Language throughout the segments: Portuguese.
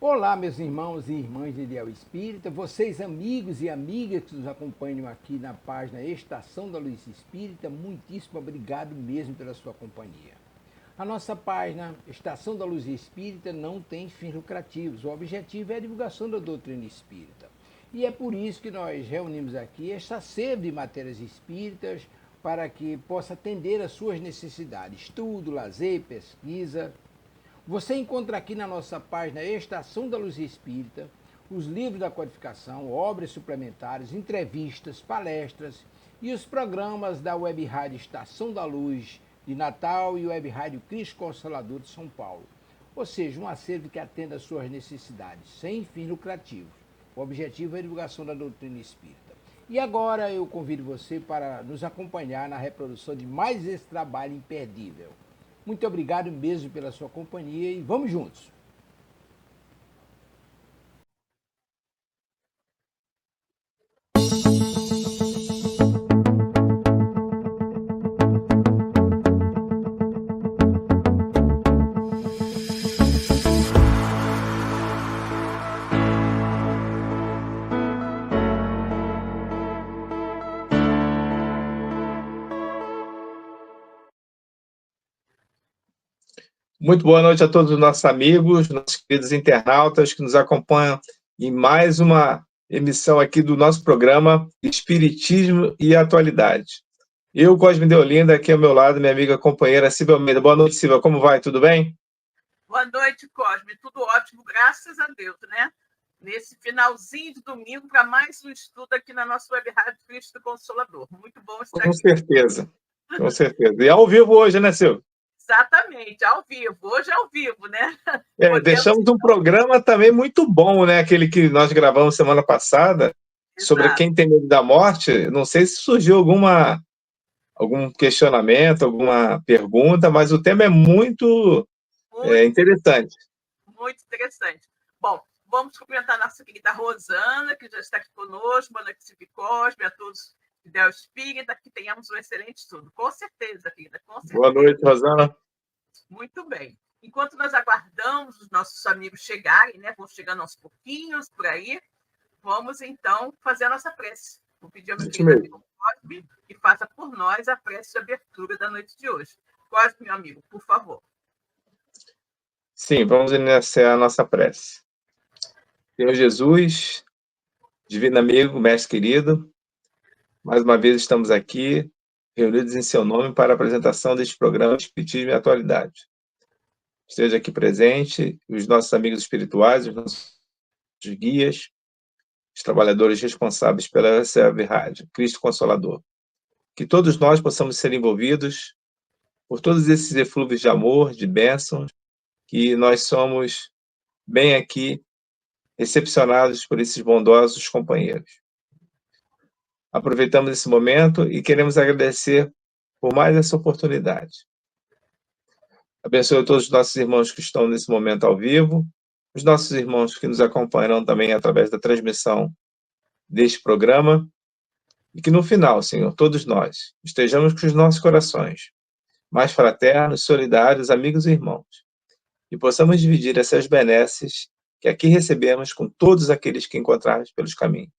Olá, meus irmãos e irmãs de Ideal Espírita, vocês amigos e amigas que nos acompanham aqui na página Estação da Luz Espírita, muitíssimo obrigado mesmo pela sua companhia. A nossa página Estação da Luz Espírita não tem fins lucrativos, o objetivo é a divulgação da doutrina espírita. E é por isso que nós reunimos aqui esta sede de matérias espíritas para que possa atender às suas necessidades, estudo, lazer, pesquisa. Você encontra aqui na nossa página Estação da Luz Espírita os livros da codificação, obras suplementares, entrevistas, palestras e os programas da Web Rádio Estação da Luz de Natal e Web Rádio Cristo Consolador de São Paulo. Ou seja, um acervo que atenda às suas necessidades, sem fins lucrativos. O objetivo é a divulgação da doutrina espírita. E agora eu convido você para nos acompanhar na reprodução de mais esse trabalho imperdível. Muito obrigado mesmo pela sua companhia e vamos juntos! Muito boa noite a todos os nossos amigos, nossos queridos internautas que nos acompanham em mais uma emissão aqui do nosso programa Espiritismo e Atualidade. Eu, Cosme de Olinda, aqui ao meu lado, minha amiga companheira Silvia Almeida. Boa noite, Silvia, como vai? Tudo bem? Boa noite, Cosme. Tudo ótimo, graças a Deus, né? Nesse finalzinho de domingo, para mais um estudo aqui na nossa Web Rádio Cristo Consolador. Muito bom estar aqui. Com certeza, com certeza. E ao vivo hoje, né, Silvia? Exatamente, ao vivo. Hoje é ao vivo, né? Deixamos um programa também muito bom, né? Aquele que nós gravamos semana passada, sobre quem tem medo da morte. Não sei se surgiu algum questionamento, alguma pergunta, mas o tema é muito interessante. Muito interessante. Bom, vamos cumprimentar a nossa querida Rosana, que já está aqui conosco. Boa noite, Silvia Cosme, a todos de Ideal Espírita, que tenhamos um excelente estudo. Com certeza, querida, com certeza. Boa noite, Rosana. Muito bem. Enquanto nós aguardamos os nossos amigos chegarem, né? Vão chegando aos pouquinhos por aí, vamos então fazer a nossa prece. Vou pedir ao meu querido amigo Cosme que faça por nós a prece de abertura da noite de hoje. Cosme, meu amigo, por favor. Sim, vamos iniciar a nossa prece. Senhor Jesus, divino amigo, mestre querido, mais uma vez estamos aqui, reunidos em seu nome para a apresentação deste programa Espiritismo e Atualidade. Esteja aqui presente os nossos amigos espirituais, os nossos guias, os trabalhadores responsáveis pela Web Rádio, Cristo Consolador. Que todos nós possamos ser envolvidos por todos esses eflúvios de amor, de bênçãos, que nós somos bem aqui recepcionados por esses bondosos companheiros. Aproveitamos esse momento e queremos agradecer por mais essa oportunidade. Abençoe todos os nossos irmãos que estão nesse momento ao vivo, os nossos irmãos que nos acompanharão também através da transmissão deste programa, e que no final, Senhor, todos nós estejamos com os nossos corações mais fraternos, solidários, amigos e irmãos, e possamos dividir essas benesses que aqui recebemos com todos aqueles que encontrarmos pelos caminhos.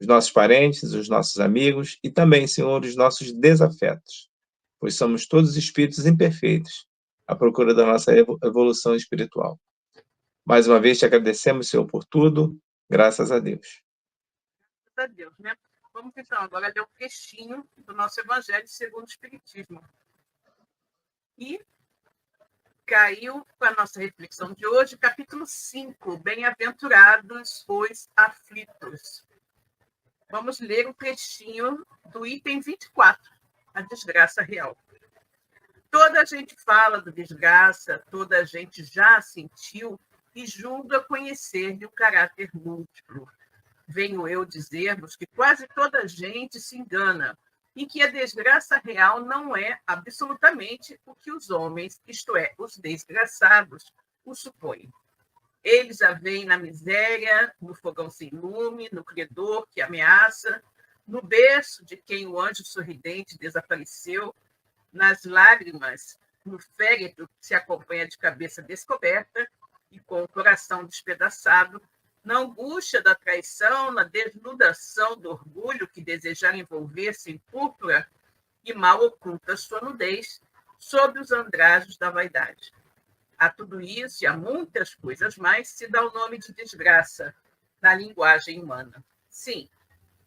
Os nossos parentes, os nossos amigos e também, Senhor, os nossos desafetos, pois somos todos espíritos imperfeitos à procura da nossa evolução espiritual. Mais uma vez te agradecemos, Senhor, por tudo, graças a Deus. Graças a Deus, né? Vamos então agora ler um trechinho do nosso Evangelho segundo o Espiritismo. E caiu para a nossa reflexão de hoje, capítulo 5, Bem-aventurados os aflitos. Vamos ler um trechinho do item 24, a desgraça real. Toda a gente fala do desgraça, toda a gente já sentiu e julga conhecer-lhe o caráter múltiplo. Venho eu dizer-vos que quase toda a gente se engana e que a desgraça real não é absolutamente o que os homens, isto é, os desgraçados, o supõem. Eles a veem na miséria, no fogão sem lume, no credor que ameaça, no berço de quem o anjo sorridente desapareceu, nas lágrimas, no féretro que se acompanha de cabeça descoberta, e com o coração despedaçado, na angústia da traição, na desnudação do orgulho que desejar envolver-se em púrpura e mal oculta sua nudez sob os andrajos da vaidade. A tudo isso e a muitas coisas mais se dá o nome de desgraça na linguagem humana. Sim,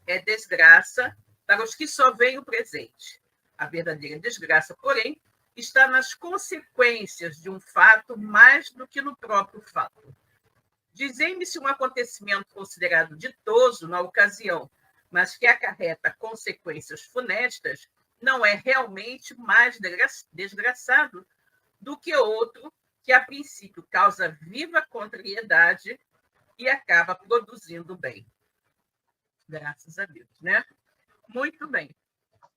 é desgraça para os que só veem o presente. A verdadeira desgraça, porém, está nas consequências de um fato mais do que no próprio fato. Dizem-me-se um acontecimento considerado ditoso na ocasião, mas que acarreta consequências funestas, não é realmente mais desgraçado do que outro que, a princípio, causa viva contrariedade e acaba produzindo bem. Graças a Deus, né? Muito bem.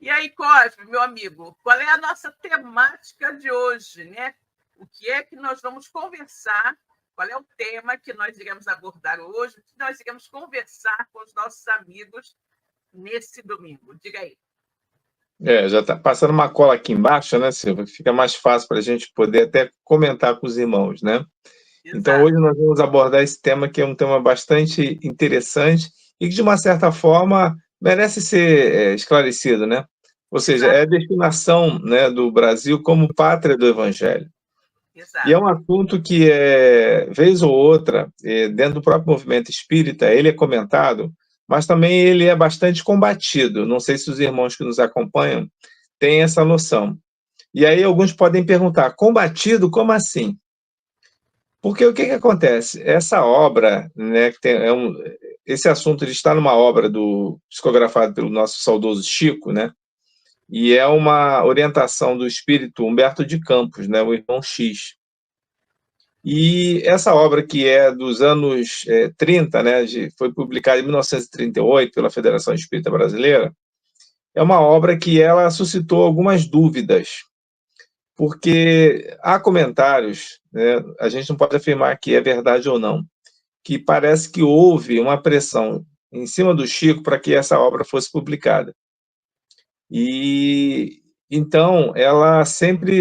E aí, Cosme, meu amigo, qual é a nossa temática de hoje, né? O que é que nós vamos conversar? Qual é o tema que nós iremos abordar hoje? O que nós iremos conversar com os nossos amigos nesse domingo? Diga aí. Já está passando uma cola aqui embaixo, né, Silvia? Fica mais fácil para a gente poder até comentar com os irmãos, né? Exato. Então, hoje nós vamos abordar esse tema, que é um tema bastante interessante e que, de uma certa forma, merece ser esclarecido, né? Ou seja, Exato. é a destinação, né, do Brasil como pátria do Evangelho. Exato. E é um assunto que, vez ou outra, dentro do próprio movimento espírita, ele é comentado, mas também ele é bastante combatido. Não sei se os irmãos que nos acompanham têm essa noção. E aí alguns podem perguntar, combatido, como assim? Porque o que acontece? Essa obra, né, que esse assunto está numa obra psicografada pelo nosso saudoso Chico, né, e é uma orientação do espírito Humberto de Campos, né, o irmão X. E essa obra, que é dos anos 30, né, foi publicada em 1938 pela Federação Espírita Brasileira, é uma obra que ela suscitou algumas dúvidas, porque há comentários, né, a gente não pode afirmar que é verdade ou não, que parece que houve uma pressão em cima do Chico para que essa obra fosse publicada. E então ela sempre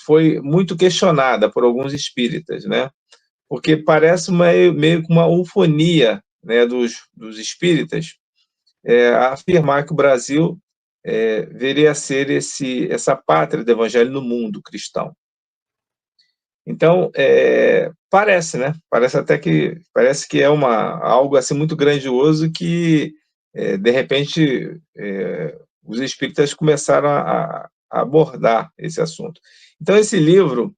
foi muito questionada por alguns espíritas, né? Porque parece meio que uma eufonia, né, dos espíritas a afirmar que o Brasil viria a ser essa pátria do evangelho no mundo cristão. Então, parece, né? Parece que é algo assim muito grandioso que, de repente, os espíritas começaram a abordar esse assunto. Então, esse livro,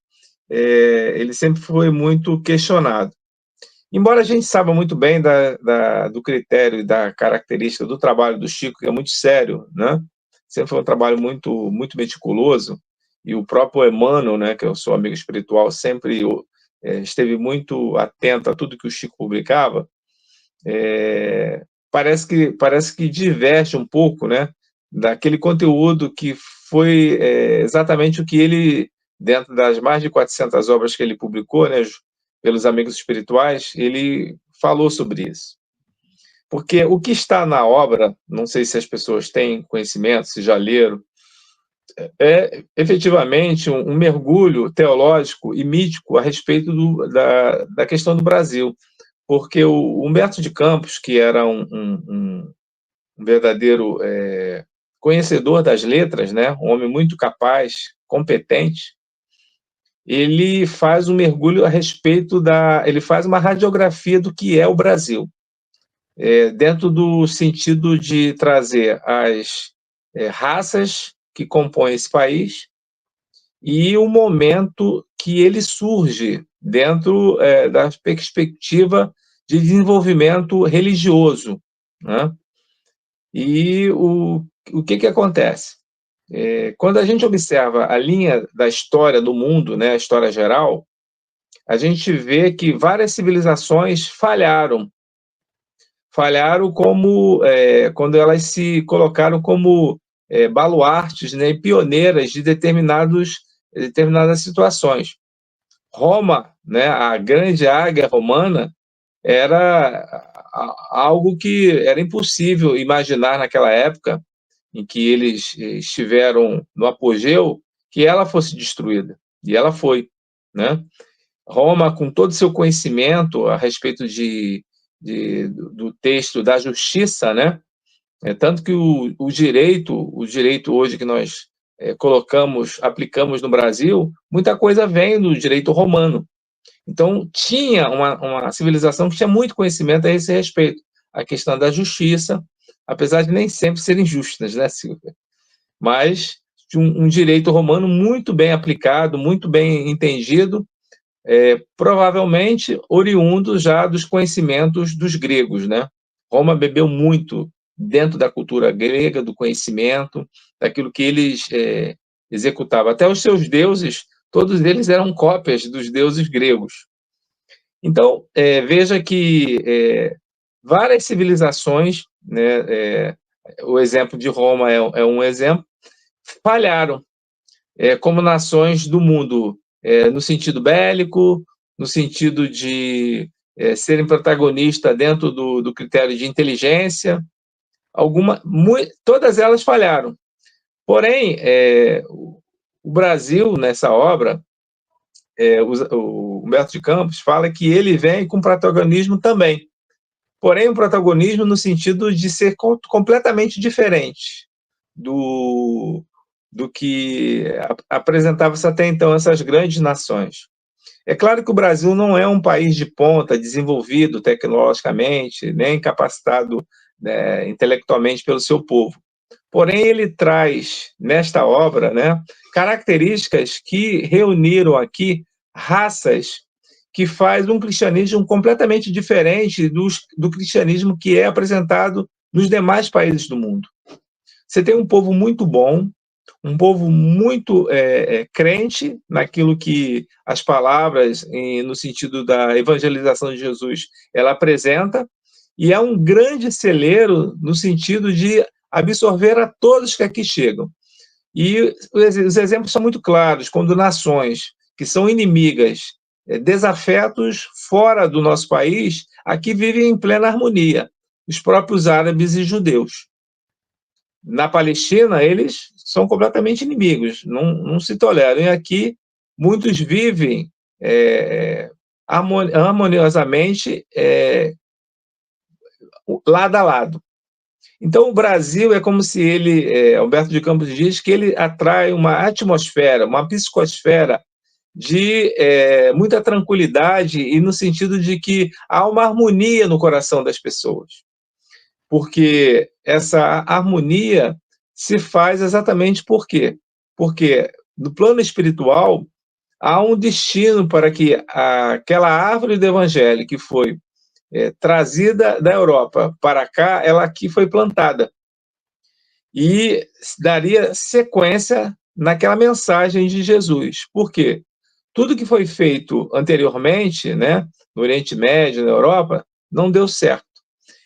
ele sempre foi muito questionado. Embora a gente saiba muito bem do critério e da característica do trabalho do Chico, que é muito sério, né? Sempre foi um trabalho muito, muito meticuloso, e o próprio Emmanuel, né, que é o seu amigo espiritual, sempre esteve muito atento a tudo que o Chico publicava. Parece que diverge um pouco, né, daquele conteúdo que foi exatamente o que ele, dentro das mais de 400 obras que ele publicou, né, pelos amigos espirituais, ele falou sobre isso. Porque o que está na obra, não sei se as pessoas têm conhecimento, se já leram, é efetivamente um mergulho teológico e mítico a respeito da questão do Brasil. Porque o Humberto de Campos, que era um verdadeiro conhecedor das letras, né, um homem muito capaz, competente, ele faz um mergulho a respeito ele faz uma radiografia do que é o Brasil, dentro do sentido de trazer as raças que compõem esse país e o momento que ele surge dentro da perspectiva de desenvolvimento religioso, né? E o que acontece? Quando a gente observa a linha da história do mundo, né, a história geral, a gente vê que várias civilizações falharam como quando elas se colocaram como baluartes, né, e pioneiras de determinadas situações. Roma, né, a grande águia romana, era algo que era impossível imaginar naquela época em que eles estiveram no apogeu, que ela fosse destruída. E ela foi, né? Roma, com todo o seu conhecimento a respeito do texto da justiça, né? Tanto que o direito hoje que nós aplicamos no Brasil, muita coisa vem do direito romano. Então, tinha uma civilização que tinha muito conhecimento a esse respeito. A questão da justiça, apesar de nem sempre serem justas, né, Silvia? Mas de um direito romano muito bem aplicado, muito bem entendido, provavelmente oriundo já dos conhecimentos dos gregos, né? Roma bebeu muito dentro da cultura grega, do conhecimento, daquilo que eles executavam. Até os seus deuses, todos eles eram cópias dos deuses gregos. Então, veja que várias civilizações, né, o exemplo de Roma é um exemplo, falharam como nações do mundo, no sentido bélico, no sentido de serem protagonistas dentro do critério de inteligência. Todas elas falharam. Porém, o Brasil, nessa obra, o Humberto de Campos fala que ele vem com protagonismo também. Porém, um protagonismo no sentido de ser completamente diferente do que apresentava-se até então essas grandes nações. É claro que o Brasil não é um país de ponta, desenvolvido tecnologicamente, nem capacitado, né, intelectualmente pelo seu povo. Porém, ele traz, nesta obra, né, características que reuniram aqui raças que faz um cristianismo completamente diferente do cristianismo que é apresentado nos demais países do mundo. Você tem um povo muito bom, um povo muito crente naquilo que as palavras, no sentido da evangelização de Jesus, ela apresenta, e é um grande celeiro no sentido de absorver a todos que aqui chegam. E os exemplos são muito claros, quando nações que são inimigas, desafetos fora do nosso país, aqui vivem em plena harmonia, os próprios árabes e judeus. Na Palestina, eles são completamente inimigos, não se toleram. E aqui, muitos vivem harmoniosamente lado a lado. Então, o Brasil é como se Humberto de Campos diz que ele atrai uma atmosfera, uma psicosfera de muita tranquilidade e no sentido de que há uma harmonia no coração das pessoas. Porque essa harmonia se faz exatamente por quê? Porque no plano espiritual há um destino para que aquela árvore do evangelho que foi trazida da Europa para cá, ela aqui foi plantada. E daria sequência naquela mensagem de Jesus. Por quê? Tudo que foi feito anteriormente, né, no Oriente Médio, na Europa, não deu certo.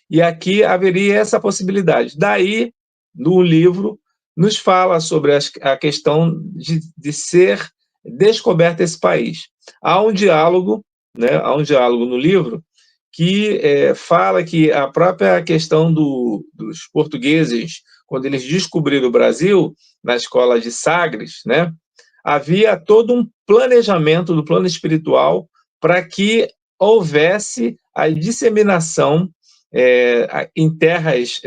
E aqui haveria essa possibilidade. Daí, no livro, nos fala sobre a questão de ser descoberto esse país. Há um diálogo, né, no livro que fala que a própria questão dos portugueses, quando eles descobriram o Brasil, na escola de Sagres, né, havia todo um planejamento do plano espiritual para que houvesse a disseminação em terras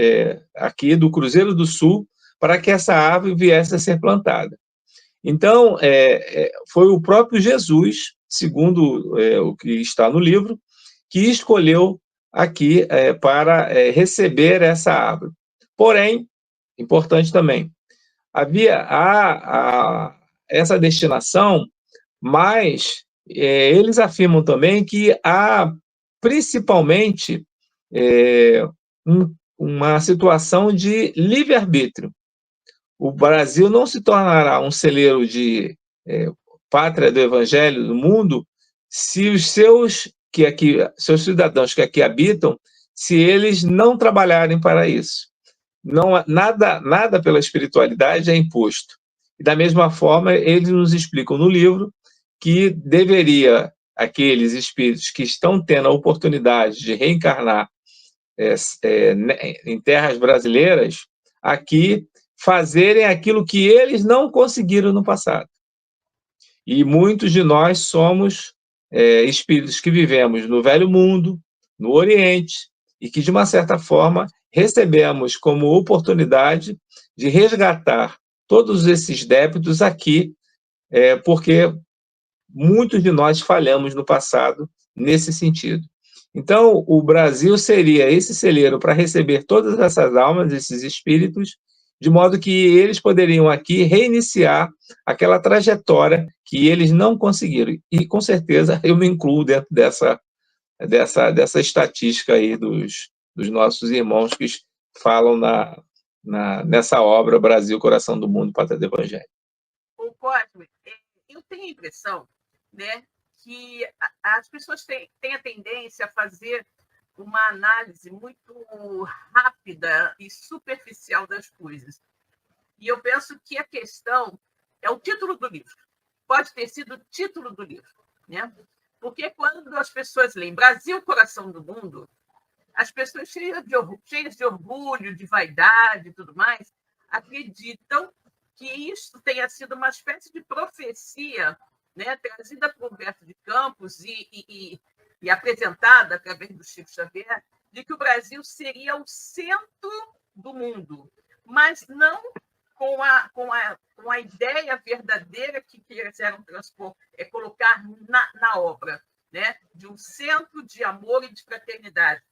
aqui do Cruzeiro do Sul, para que essa árvore viesse a ser plantada. Então, foi o próprio Jesus, segundo o que está no livro, que escolheu aqui para receber essa árvore. Porém, importante também, havia essa destinação, mas eles afirmam também que há, principalmente, uma situação de livre-arbítrio. O Brasil não se tornará um celeiro de pátria do evangelho do mundo se os seus cidadãos que aqui habitam, se eles não trabalharem para isso. Não, nada pela espiritualidade é imposto. E da mesma forma, eles nos explicam no livro que deveria aqueles espíritos que estão tendo a oportunidade de reencarnar em terras brasileiras, aqui fazerem aquilo que eles não conseguiram no passado. E muitos de nós somos espíritos que vivemos no Velho Mundo, no Oriente, e que, de uma certa forma, recebemos como oportunidade de resgatar todos esses débitos aqui, porque muitos de nós falhamos no passado nesse sentido. Então, o Brasil seria esse celeiro para receber todas essas almas, esses espíritos, de modo que eles poderiam aqui reiniciar aquela trajetória que eles não conseguiram. E, com certeza, eu me incluo dentro dessa estatística aí dos nossos irmãos que falam nessa obra Brasil, Coração do Mundo, Pátria do Evangelho. O Cosme, eu tenho a impressão, né, que as pessoas têm a tendência a fazer uma análise muito rápida e superficial das coisas. E eu penso que a questão é o título do livro. Pode ter sido o título do livro, né? Porque quando as pessoas leem Brasil, Coração do Mundo, as pessoas cheias de orgulho, de vaidade e tudo mais, acreditam que isso tenha sido uma espécie de profecia, né, trazida por Humberto de Campos e apresentada através do Chico Xavier, de que o Brasil seria o centro do mundo, mas não com a ideia verdadeira que quiseram transpor, colocar na obra, né, de um centro de amor e de fraternidade.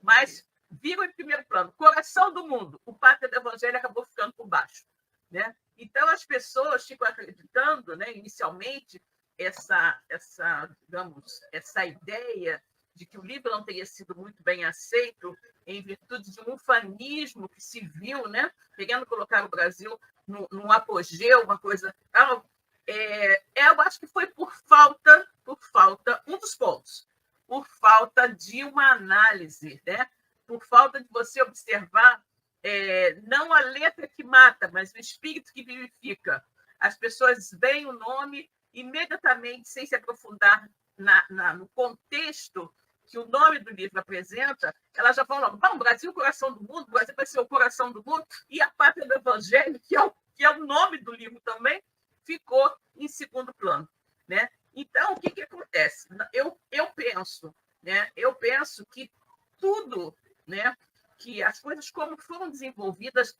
Mas viram em primeiro plano, coração do mundo, o Pátria do Evangelho acabou ficando por baixo, né? Então, as pessoas ficam acreditando, né, inicialmente, digamos, essa ideia de que o livro não teria sido muito bem aceito em virtude de um ufanismo que se viu, né, querendo colocar o Brasil num apogeu, uma coisa... eu acho que foi por falta, um dos pontos, por falta de uma análise, né, por falta de você observar não a letra que mata, mas o espírito que vivifica. As pessoas veem o nome imediatamente, sem se aprofundar no contexto que o nome do livro apresenta, elas já falam, bom, Brasil, coração do mundo, o Brasil vai ser o coração do mundo, e a Pátria do Evangelho, que é o nome do livro também, ficou em segundo plano, né? Então, o que acontece? Eu penso que tudo, né, que as coisas como foram desenvolvidas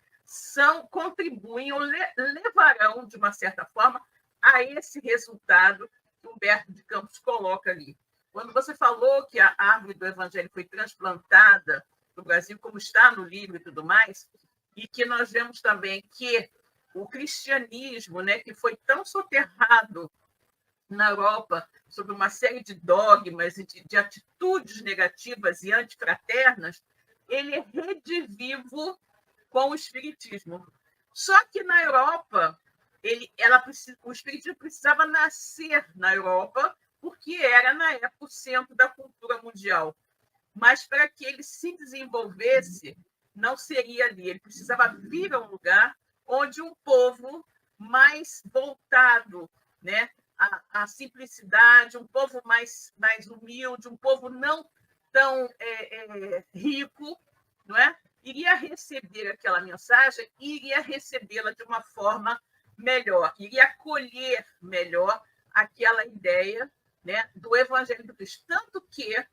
contribuem ou levarão, de uma certa forma, a esse resultado que Humberto de Campos coloca ali. Quando você falou que a árvore do Evangelho foi transplantada no Brasil, como está no livro e tudo mais, e que nós vemos também que o cristianismo, né, que foi tão soterrado na Europa sobre uma série de dogmas e de atitudes negativas e antifraternas, ele é redivivo com o espiritismo. Só que na Europa, o espiritismo precisava nascer na Europa, porque era, na época, o centro da cultura mundial. Mas, para que ele se desenvolvesse, não seria ali. Ele precisava vir a um lugar onde um povo mais voltado, né, à simplicidade, um povo mais humilde, um povo não tão rico, não é? Iria receber aquela mensagem e iria recebê-la de uma forma melhor, iria acolher melhor aquela ideia, né, do Evangelho do Cristo. Tanto que,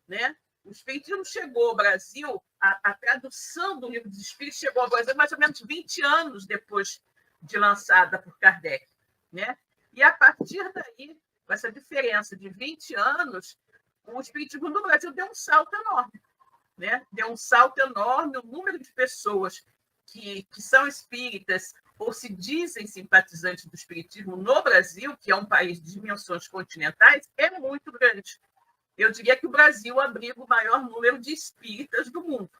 né, o Espiritismo chegou ao Brasil, a tradução do Livro dos Espíritos chegou ao Brasil mais ou menos 20 anos depois de lançada por Kardec, né? E, a partir daí, com essa diferença de 20 anos, o Espiritismo no Brasil deu um salto enorme, né? Deu um salto enorme, o número de pessoas que são espíritas ou se dizem simpatizantes do espiritismo no Brasil, que é um país de dimensões continentais, é muito grande. Eu diria que o Brasil abriga o maior número de espíritas do mundo,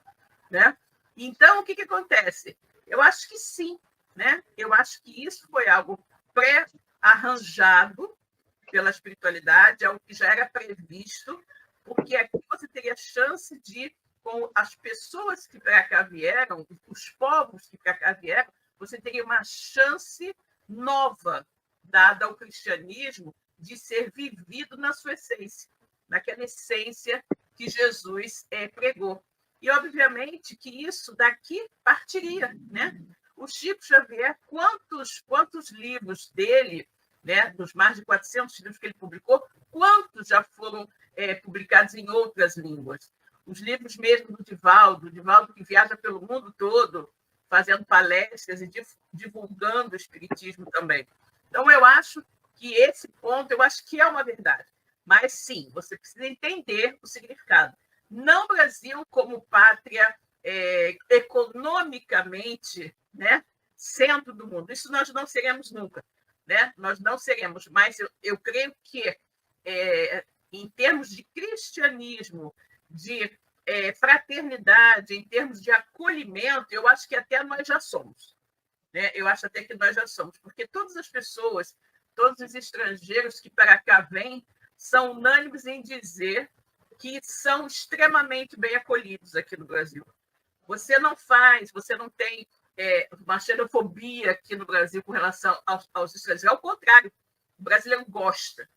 né? Então, o que acontece? Eu acho que sim, né? Eu acho que isso foi algo pré-arranjado pela espiritualidade, algo que já era previsto, porque aqui você teria chance de, com as pessoas que para cá vieram, os povos que para cá vieram, você teria uma chance nova, dada ao cristianismo, de ser vivido na sua essência, naquela essência que Jesus pregou. E, obviamente, que isso daqui partiria, né? O Chico Xavier, quantos livros dele, né, dos mais de 400 livros que ele publicou, quantos já foram publicados em outras línguas. Os livros mesmo do Divaldo que viaja pelo mundo todo, fazendo palestras e divulgando o espiritismo também. Então, eu acho que esse ponto, eu acho que é uma verdade. Mas, sim, você precisa entender o significado. Não o Brasil como pátria economicamente, né, centro do mundo. Isso nós não seremos nunca. Né? Nós não seremos, mas eu creio que, em termos de cristianismo, de fraternidade, em termos de acolhimento, eu acho que até nós já somos. Né? Eu acho até que nós já somos, porque todas as pessoas, todos os estrangeiros que para cá vêm, são unânimes em dizer que são extremamente bem acolhidos aqui no Brasil. Você não tem uma xenofobia aqui no Brasil com relação aos estrangeiros. Ao contrário, o brasileiro gosta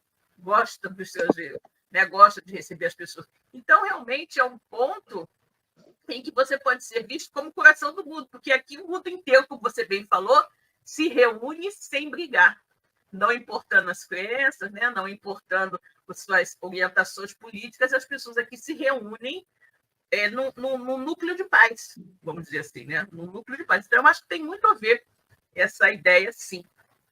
do estrangeiro, né? Gosta de receber as pessoas. Então, realmente, é um ponto em que você pode ser visto como o coração do mundo, porque aqui o mundo inteiro, como você bem falou, se reúne sem brigar, não importando as crenças, né? Não importando as suas orientações políticas, as pessoas aqui se reúnem num núcleo de paz, vamos dizer assim, né? Num núcleo de paz. Então, eu acho que tem muito a ver essa ideia, sim,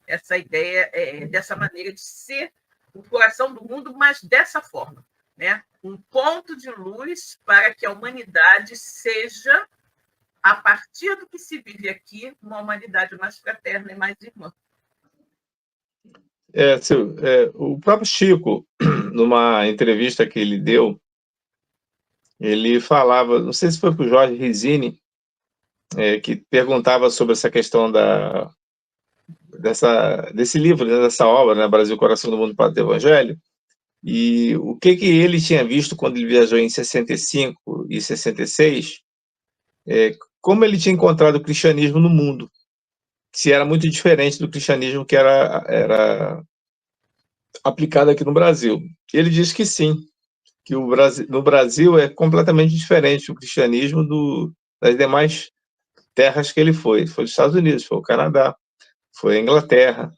essa ideia dessa maneira de ser o coração do mundo, mas dessa forma, né? Um ponto de luz para que a humanidade seja, a partir do que se vive aqui, uma humanidade mais fraterna e mais irmã. O próprio Chico, numa entrevista que ele deu, ele falava, não sei se foi para o Jorge Risini, que perguntava sobre essa questão desse livro, né, dessa obra, né, Brasil, Coração do Mundo, Pátria do Evangelho, e o que ele tinha visto quando ele viajou em 65 e 66, como ele tinha encontrado o cristianismo no mundo, se era muito diferente do cristianismo que era aplicado aqui no Brasil. Ele disse que sim, que no Brasil é completamente diferente o cristianismo das demais terras que ele foi. Foi dos Estados Unidos, foi o Canadá, foi a Inglaterra,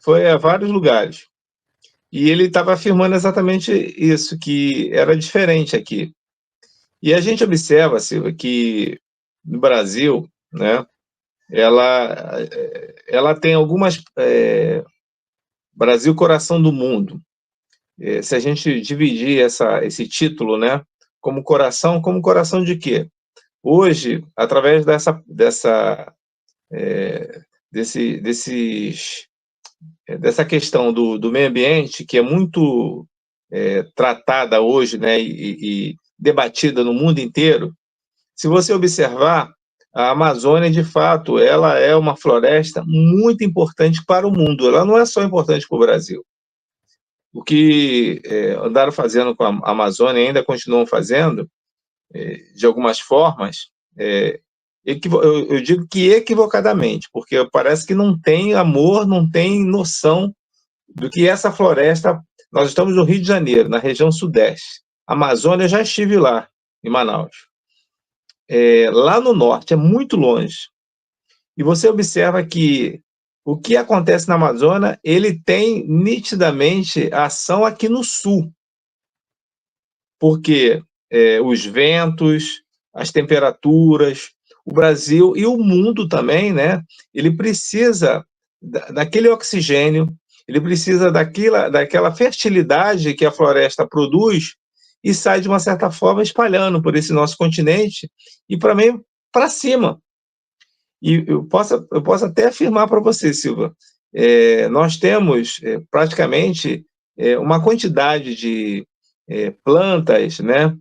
foi a vários lugares. E ele estava afirmando exatamente isso, que era diferente aqui. E a gente observa, Silvia, que no Brasil, né, ela tem algumas... Brasil, Coração do Mundo. Se a gente dividir esse título, né, como coração de quê? Hoje, através dessa questão do meio ambiente, que é muito tratada hoje, né, e debatida no mundo inteiro, se você observar, a Amazônia, de fato, ela é uma floresta muito importante para o mundo, ela não é só importante para o Brasil. O que andaram fazendo com a Amazônia, ainda continuam fazendo, de algumas formas, eu digo que equivocadamente, porque parece que não tem amor, não tem noção do que essa floresta... Nós estamos no Rio de Janeiro, na região sudeste. A Amazônia, eu já estive lá, em Manaus. Lá no norte, é muito longe. E você observa que o que acontece na Amazônia, ele tem nitidamente ação aqui no sul. Porque os ventos, as temperaturas, o Brasil e o mundo também, né? Ele precisa daquele oxigênio, ele precisa daquela fertilidade que a floresta produz e sai, de uma certa forma, espalhando por esse nosso continente e, para mim, para cima. E eu posso até afirmar para você, Silva, nós temos praticamente uma quantidade de plantas, né,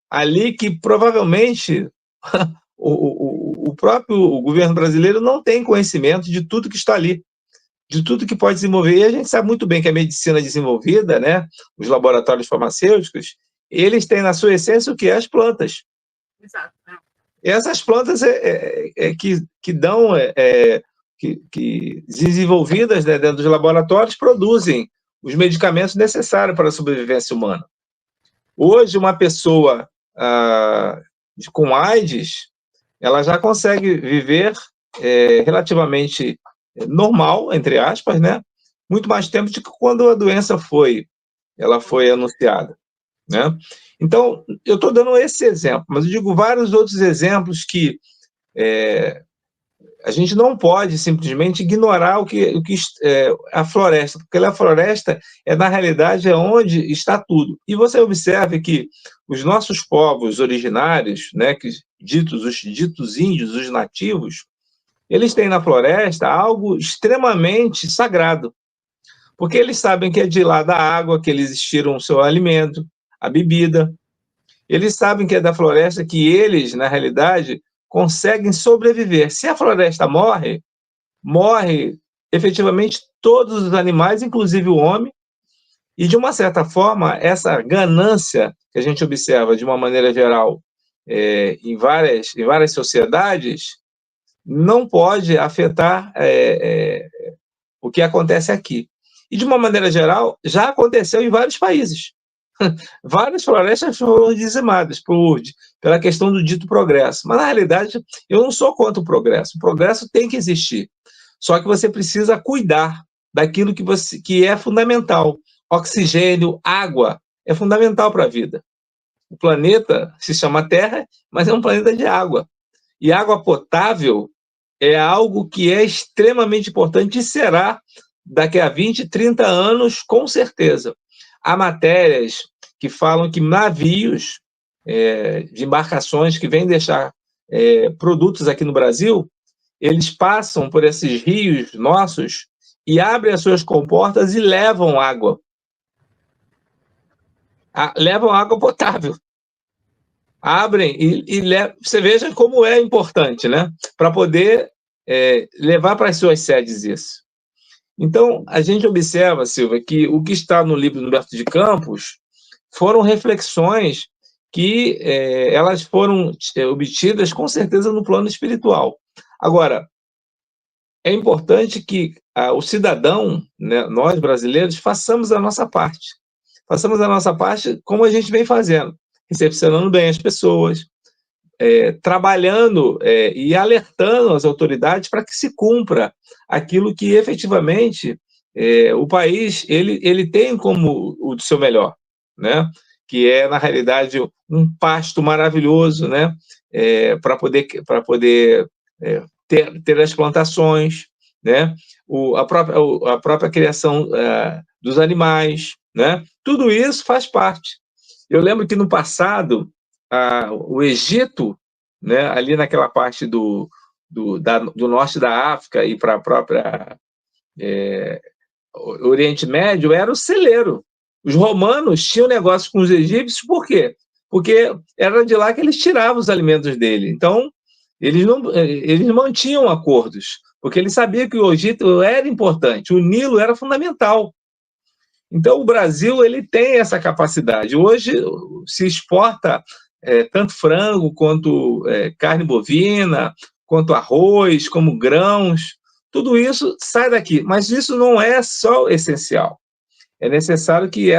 ali que provavelmente o próprio governo brasileiro não tem conhecimento de tudo que está ali, de tudo que pode desenvolver. E a gente sabe muito bem que a medicina desenvolvida, né, os laboratórios farmacêuticos, eles têm na sua essência o que? As plantas. Exato. E essas plantas que dão, que desenvolvidas, né, dentro dos laboratórios, produzem os medicamentos necessários para a sobrevivência humana. Hoje, uma pessoa com AIDS, ela já consegue viver relativamente normal, entre aspas, né? muito mais tempo do que quando a doença ela foi anunciada, né? Então, eu estou dando esse exemplo, mas eu digo vários outros exemplos que a gente não pode simplesmente ignorar a floresta, porque a floresta na realidade, é onde está tudo. E você observe que os nossos povos originários, né, os ditos índios, os nativos, eles têm na floresta algo extremamente sagrado, porque eles sabem que é de lá da água que eles tiram o seu alimento, a bebida. Eles sabem que é da floresta que eles, na realidade, conseguem sobreviver. Se a floresta morre efetivamente todos os animais, inclusive o homem, e de uma certa forma, essa ganância que a gente observa de uma maneira geral em várias sociedades, não pode afetar o que acontece aqui. E de uma maneira geral, já aconteceu em vários países. Várias florestas foram dizimadas pela questão do dito progresso. Mas, na realidade, eu não sou contra o progresso. O progresso tem que existir. Só que você precisa cuidar daquilo que é fundamental. Oxigênio, água, é fundamental para a vida. O planeta se chama Terra, mas é um planeta de água. E água potável é algo que é extremamente importante e será daqui a 20, 30 anos, com certeza. Há matérias que falam que navios de embarcações que vêm deixar produtos aqui no Brasil, eles passam por esses rios nossos e abrem as suas comportas e levam água. Levam água potável. Abrem e levam. Você veja como é importante, né? Para poder levar para as suas sedes isso. Então, a gente observa, Silvia, que o que está no livro do Humberto de Campos foram reflexões que elas foram obtidas, com certeza, no plano espiritual. Agora, é importante que o cidadão, né, nós brasileiros, façamos a nossa parte. Façamos a nossa parte como a gente vem fazendo, recepcionando bem as pessoas, trabalhando e alertando as autoridades para que se cumpra aquilo que efetivamente o país ele tem como o seu melhor, né? Que é, na realidade, um pasto maravilhoso, né? Para poder ter as plantações, né? A própria criação dos animais, né? Tudo isso faz parte. Eu lembro que no passado o Egito, né, ali naquela parte do norte da África e para a própria Oriente Médio, era o celeiro. Os romanos tinham negócio com os egípcios, por quê? Porque era de lá que eles tiravam os alimentos dele. Então, eles mantinham acordos, porque eles sabiam que o Egito era importante, o Nilo era fundamental. Então, o Brasil ele tem essa capacidade. Hoje se exporta tanto frango quanto carne bovina, quanto arroz, como grãos. Tudo isso sai daqui, mas isso não é só o essencial. É necessário que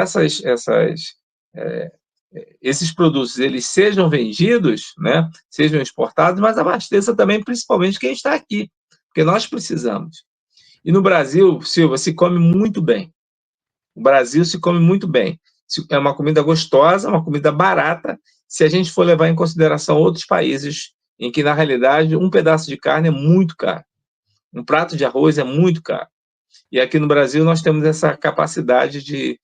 esses produtos eles sejam vendidos, né, sejam exportados, mas abasteça também, principalmente, quem está aqui, porque nós precisamos. E no Brasil, Silva, se come muito bem. O Brasil se come muito bem. É uma comida gostosa, uma comida barata, se a gente for levar em consideração outros países em que, na realidade, um pedaço de carne é muito caro. Um prato de arroz é muito caro. E aqui no Brasil nós temos essa capacidade de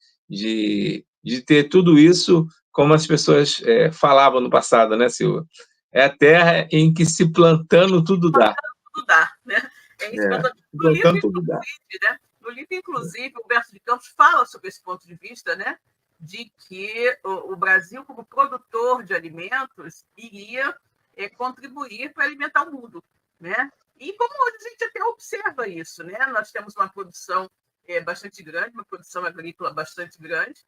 ter tudo isso, como as pessoas falavam no passado, né, Silvia? É a terra em que se plantando tudo dá. Tudo dá, né? É isso que eu estou dizendo. Plantando tudo dá. Né? No livro, inclusive, o Humberto de Campos fala sobre esse ponto de vista, né? De que o Brasil, como produtor de alimentos, iria contribuir para alimentar o mundo, né? E como hoje a gente até observa isso, né? Nós temos uma produção bastante grande, uma produção agrícola bastante grande,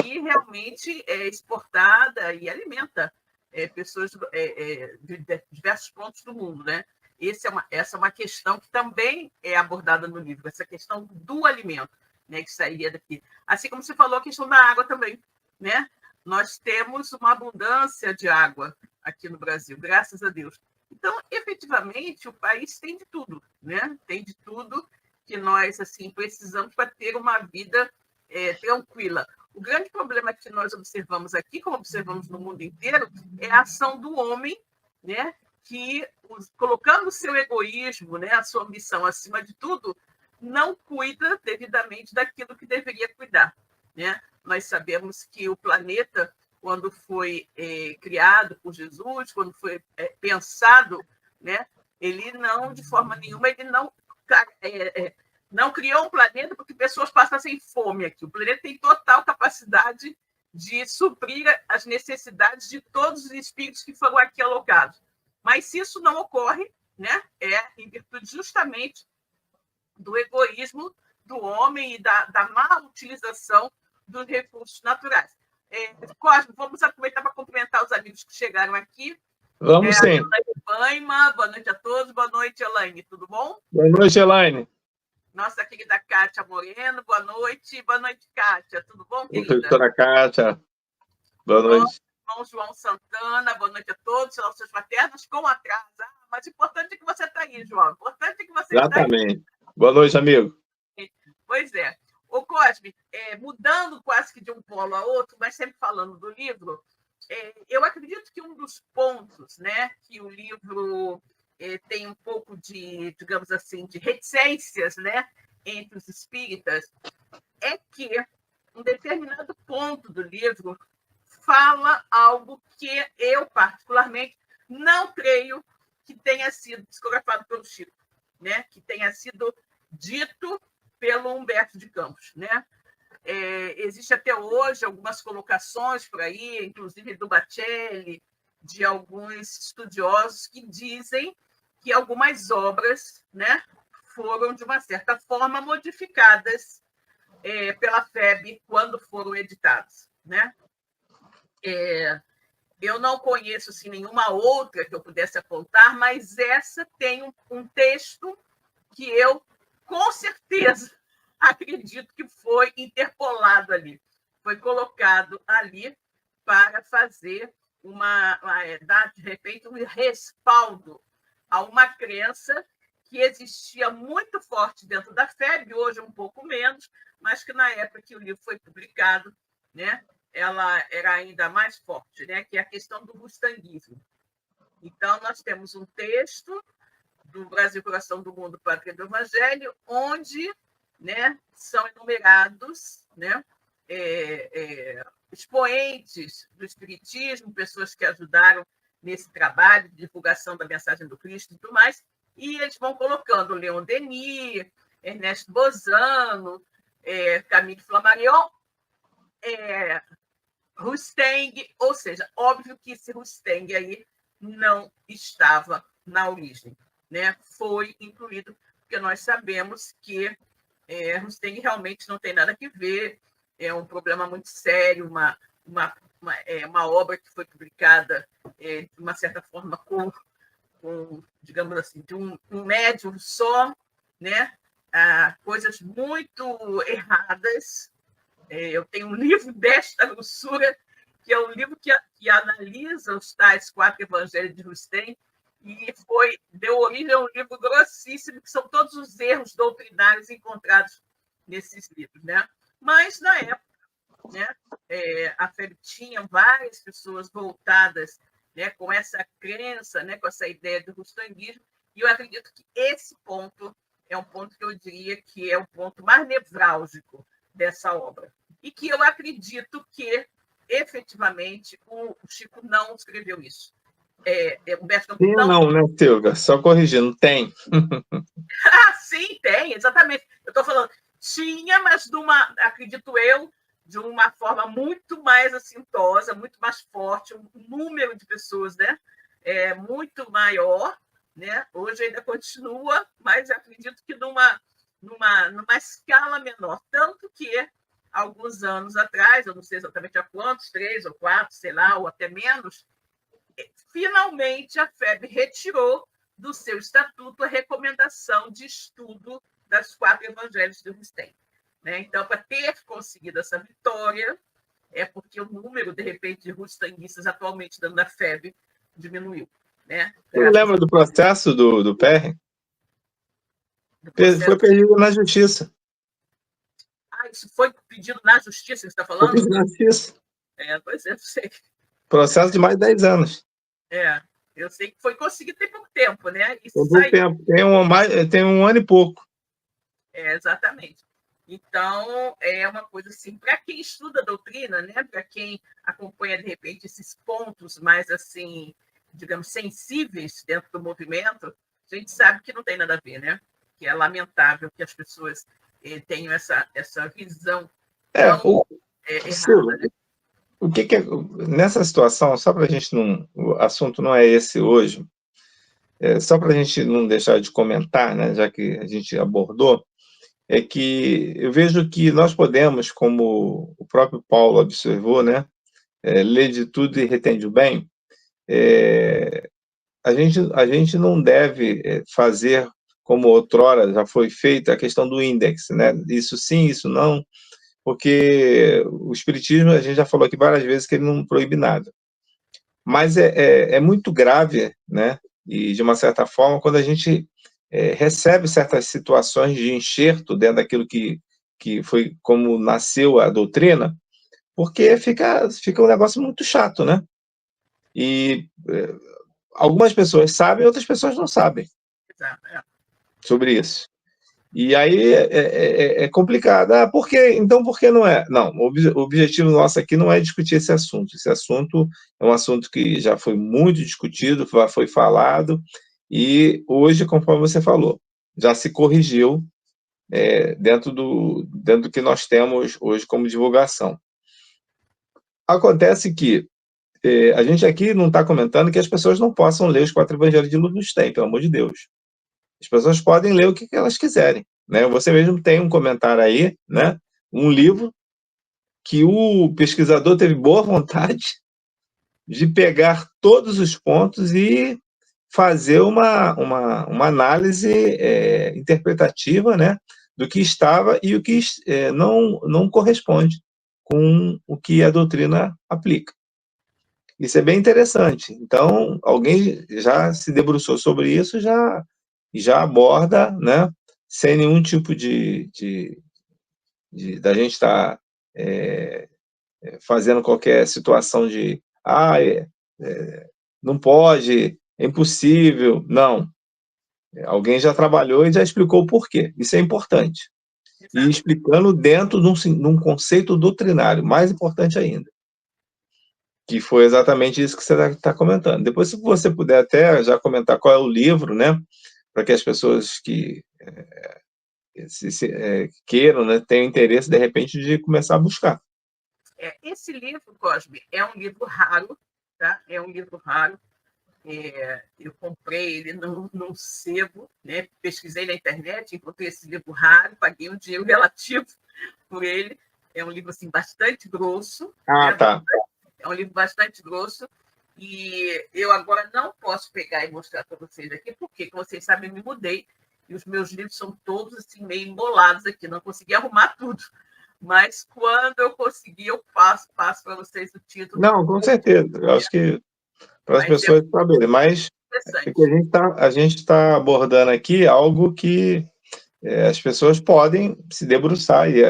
e realmente é exportada e alimenta pessoas de diversos pontos do mundo, né? Essa é uma questão que também é abordada no livro, essa questão do alimento, né, que sairia daqui. Assim como você falou, a questão da água também, né? Nós temos uma abundância de água aqui no Brasil, graças a Deus. Então, efetivamente, o país tem de tudo, né? Tem de tudo que nós assim precisamos para ter uma vida tranquila. O grande problema que nós observamos aqui, como observamos no mundo inteiro, é a ação do homem, né, que, colocando o seu egoísmo, né, a sua ambição acima de tudo, não cuida devidamente daquilo que deveria cuidar, né? Nós sabemos que o planeta, quando foi criado por Jesus, quando foi pensado, né, ele não, de forma nenhuma, ele não criou um planeta porque pessoas passassem fome aqui. O planeta tem total capacidade de suprir as necessidades de todos os espíritos que foram aqui alocados. Mas se isso não ocorre, né, em virtude justamente do egoísmo do homem e da má utilização dos recursos naturais. Cosmo, vamos aproveitar para cumprimentar os amigos que chegaram aqui. Vamos sim. Boa noite a todos. Boa noite, Elaine. Tudo bom? Boa noite, Elaine. Nossa querida Kátia Moreno. Boa noite. Boa noite, Kátia. Tudo bom, querida? Doutora Kátia. Boa noite. Irmão João Santana. Boa noite a todos. Seus paternos com atraso. Mas o importante é que você está aí, João. O importante é que você está aí. Exatamente. Boa noite, amigo. Pois é. Ô, Cosme, mudando quase que de um polo a outro, mas sempre falando do livro, eu acredito que um dos pontos, né, que o livro tem um pouco de, digamos assim, de reticências, né, entre os espíritas, é que um determinado ponto do livro fala algo que eu, particularmente, não creio que tenha sido psicografado pelo Chico, né, que tenha sido dito pelo Humberto de Campos, né? Existe até hoje algumas colocações por aí, inclusive do Bacelli, de alguns estudiosos que dizem que algumas obras, né, foram, de uma certa forma, modificadas pela FEB quando foram editadas, né? Eu não conheço assim, nenhuma outra que eu pudesse apontar, mas essa tem um texto que eu, com certeza, acredito que foi interpolado ali, foi colocado ali para fazer dar, de repente, um respaldo a uma crença que existia muito forte dentro da FEB, hoje um pouco menos, mas que na época que o livro foi publicado, né, ela era ainda mais forte, né, que é a questão do rustanguismo. Então, nós temos um texto do Brasil, Coração do Mundo, Pátria do Evangelho, onde, né, são enumerados, né, expoentes do Espiritismo, pessoas que ajudaram nesse trabalho de divulgação da mensagem do Cristo e tudo mais, e eles vão colocando Leon Denis, Ernesto Bozano, Camille Flammarion, Rustang, ou seja, óbvio que esse Rustang aí não estava na origem, né? Foi incluído, porque nós sabemos que Rustang realmente não tem nada a ver, é um problema muito sério, uma obra que foi publicada, de uma certa forma, com digamos assim, de um médium só, né? Coisas muito erradas. Eu tenho um livro desta grossura, que é um livro que analisa os tais 4 evangelhos de Rustang, e deu origem a um livro grossíssimo, que são todos os erros doutrinários encontrados nesses livros, né? Mas, na época, né, a FEB tinha várias pessoas voltadas, né, com essa crença, né, com essa ideia do rustanguismo, e eu acredito que esse ponto é um ponto que eu diria que é o ponto mais nevrálgico dessa obra. E que eu acredito que, efetivamente, o Chico não escreveu isso. Humberto Campos não, né, Silvia? Só corrigindo, tem. Sim, tem, exatamente. Eu estou falando, tinha, mas acredito eu, de uma forma muito mais assintosa, muito mais forte, um número de pessoas, né, muito maior, né? Hoje ainda continua, mas acredito que numa escala menor. Tanto que, alguns anos atrás, eu não sei exatamente há quantos, 3 ou 4, sei lá, ou até menos, finalmente a FEB retirou do seu estatuto a recomendação de estudo das 4 evangelhos de Rustang, né? Então, para ter conseguido essa vitória, é porque o número, de repente, de rustanguistas atualmente dentro da FEB diminuiu, né? Você lembra do processo do PR? do Foi processo. pedido na justiça. Ah, isso foi pedido na justiça, você está Foi falando? pedido na justiça. Pois é, eu sei. Processo de mais de 10 anos. Eu sei que foi conseguido tem pouco tempo, né? E Tem pouco tempo. Tem um ano e pouco. Exatamente. Então, é uma coisa assim, para quem estuda a doutrina, né? Para quem acompanha, de repente, esses pontos mais, assim, digamos, sensíveis dentro do movimento, a gente sabe que não tem nada a ver, né? Que é lamentável que as pessoas tenham essa visão tão errada, né? O que nessa situação, só para a gente não. O assunto não é esse hoje, só para a gente não deixar de comentar, né, já que a gente abordou, é que eu vejo que nós podemos, como o próprio Paulo observou, né, ler de tudo e retende o bem, a gente não deve fazer como outrora já foi feito a questão do índice, né? Isso sim, isso não, porque o espiritismo, a gente já falou aqui várias vezes que ele não proíbe nada. Mas é muito grave, né? E de uma certa forma, quando a gente recebe certas situações de enxerto dentro daquilo que foi como nasceu a doutrina, porque fica um negócio muito chato, né? E algumas pessoas sabem, outras pessoas não sabem sobre isso. E aí é complicado. Ah, por quê? Então, por que não é? Não, o objetivo nosso aqui não é discutir esse assunto. Esse assunto é um assunto que já foi muito discutido, já foi falado, e hoje, conforme você falou, já se corrigiu dentro do que nós temos hoje como divulgação. Acontece que a gente aqui não está comentando que as pessoas não possam ler os 4 evangelhos de Luz tem, pelo amor de Deus. As pessoas podem ler o que elas quiserem, né? Você mesmo tem um comentário aí, né? Um livro que o pesquisador teve boa vontade de pegar todos os pontos e fazer uma análise interpretativa, né? Do que estava e o que não corresponde com o que a doutrina aplica. Isso é bem interessante. Então, alguém já se debruçou sobre isso, já aborda, né, sem nenhum tipo da gente estar fazendo qualquer situação de não pode, é impossível. Não. Alguém já trabalhou e já explicou o porquê. Isso é importante. E explicando dentro de um conceito doutrinário, mais importante ainda. Que foi exatamente isso que você está comentando. Depois, se você puder até já comentar qual é o livro, né, para que as pessoas que queiram, né, tenham interesse, de repente, de começar a buscar. Esse livro, Cosme, é um livro raro, tá? É um livro raro. Eu comprei ele num sebo, né? Pesquisei na internet, encontrei esse livro raro, paguei um dinheiro relativo por ele. É um livro assim, bastante grosso. Né? Tá. É um livro bastante grosso. E eu agora não posso pegar e mostrar para vocês aqui, porque, como vocês sabem, eu me mudei e os meus livros são todos assim, meio embolados aqui, não consegui arrumar tudo. Mas quando eu conseguir, eu passo para vocês o título. Não, com certeza. Eu acho que para as pessoas saberem. Mas a gente está abordando aqui algo que as pessoas podem se debruçar e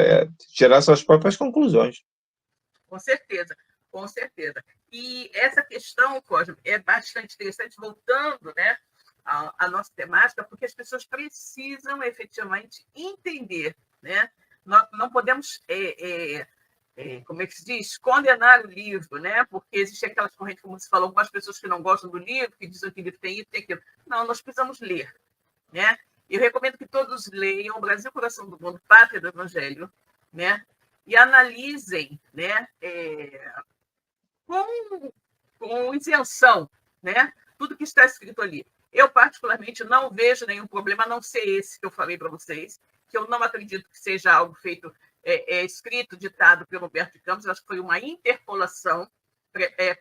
tirar suas próprias conclusões. Com certeza, com certeza. E essa questão, Cosme, é bastante interessante, voltando, né, à nossa temática, porque as pessoas precisam efetivamente entender, né? Nós não podemos, como é que se diz, condenar o livro, né? Porque existe aquelas correntes, como você falou, algumas pessoas que não gostam do livro, que dizem que o livro tem isso, tem aquilo. Não, nós precisamos ler, né? Eu recomendo que todos leiam O Brasil, Coração do Mundo, Pátria do Evangelho, né? E analisem, né, com isenção, né, tudo que está escrito ali. Eu, particularmente, não vejo nenhum problema, a não ser esse que eu falei para vocês, que eu não acredito que seja algo feito, escrito, ditado pelo Humberto de Campos, acho que foi uma interpolação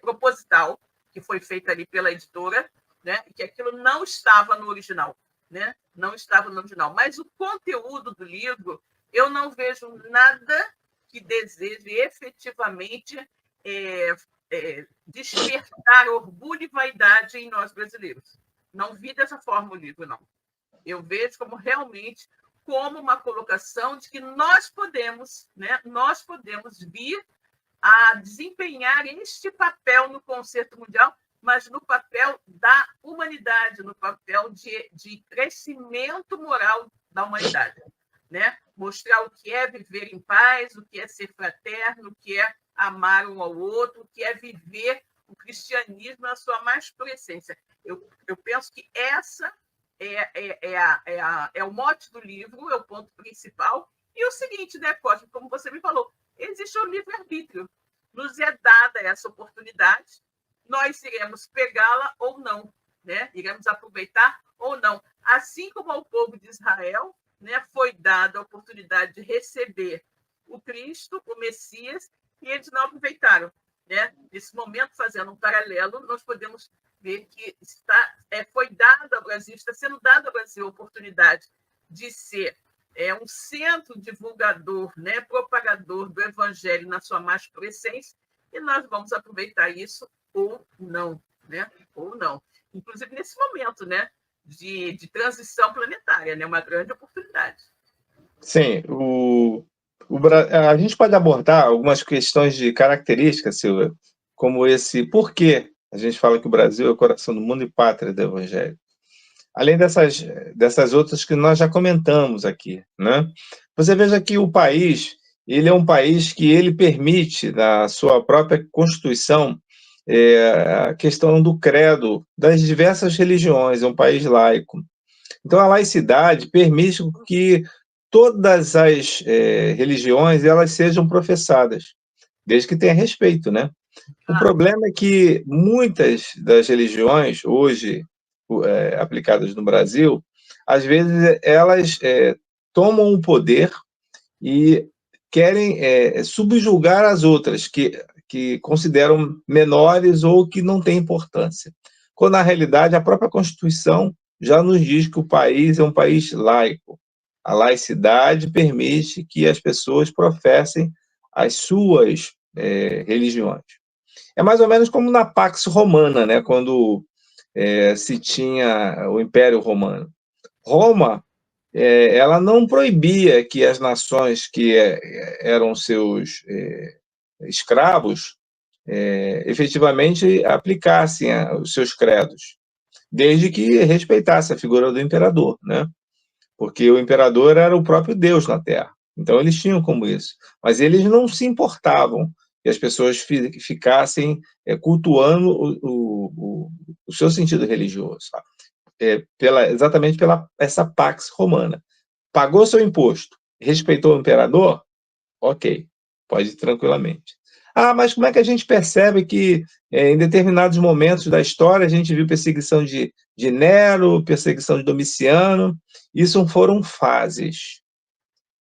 proposital que foi feita ali pela editora, né, e que aquilo não estava no original, né, não estava no original. Mas o conteúdo do livro, eu não vejo nada que deseje efetivamente despertar orgulho e vaidade em nós brasileiros. Não vi dessa forma o livro, não. Eu vejo como realmente como uma colocação de que nós podemos, né, nós podemos vir a desempenhar este papel no concerto mundial, mas no papel da humanidade, no papel de crescimento moral da humanidade, né? Mostrar o que é viver em paz, o que é ser fraterno, o que é amar um ao outro, o que é viver o cristianismo na sua mais pura essência. Eu penso que essa é o mote do livro, é o ponto principal. E o seguinte, né, Cosme, como você me falou, existe o livre-arbítrio. Nos é dada essa oportunidade, nós iremos pegá-la ou não, né? Iremos aproveitar ou não. Assim como ao povo de Israel, né, foi dada a oportunidade de receber o Cristo, o Messias, e eles não aproveitaram, né? Nesse momento, fazendo um paralelo, nós podemos ver que foi dado ao Brasil, está sendo dado ao Brasil a oportunidade de ser um centro divulgador, né, propagador do Evangelho na sua mais pura essência, e nós vamos aproveitar isso ou não, né? Ou não. Inclusive nesse momento, né, de transição planetária, né, uma grande oportunidade. Sim, a gente pode abordar algumas questões de características, Silvia, como esse porquê a gente fala que o Brasil é o coração do mundo e pátria do Evangelho. Além dessas outras que nós já comentamos aqui, né? Você veja que o país, ele é um país que ele permite, na sua própria Constituição, a questão do credo das diversas religiões, é um país laico. Então, a laicidade permite que todas as religiões elas sejam professadas, desde que tenha respeito, né? O problema é que muitas das religiões, hoje, aplicadas no Brasil, às vezes elas tomam o poder e querem subjugar as outras, que consideram menores ou que não têm importância. Quando, na realidade, a própria Constituição já nos diz que o país é um país laico. A laicidade permite que as pessoas professem as suas religiões. É mais ou menos como na Pax Romana, né? Quando se tinha o Império Romano. Roma, ela não proibia que as nações que eram seus escravos efetivamente aplicassem os seus credos, desde que respeitasse a figura do imperador, né? Porque o imperador era o próprio Deus na Terra. Então, eles tinham como isso. Mas eles não se importavam que as pessoas ficassem cultuando o seu sentido religioso, sabe? Exatamente pela essa Pax Romana. Pagou seu imposto, respeitou o imperador? Ok, pode ir tranquilamente. Mas como é que a gente percebe que em determinados momentos da história a gente viu perseguição de Nero, perseguição de Domiciano? Isso foram fases.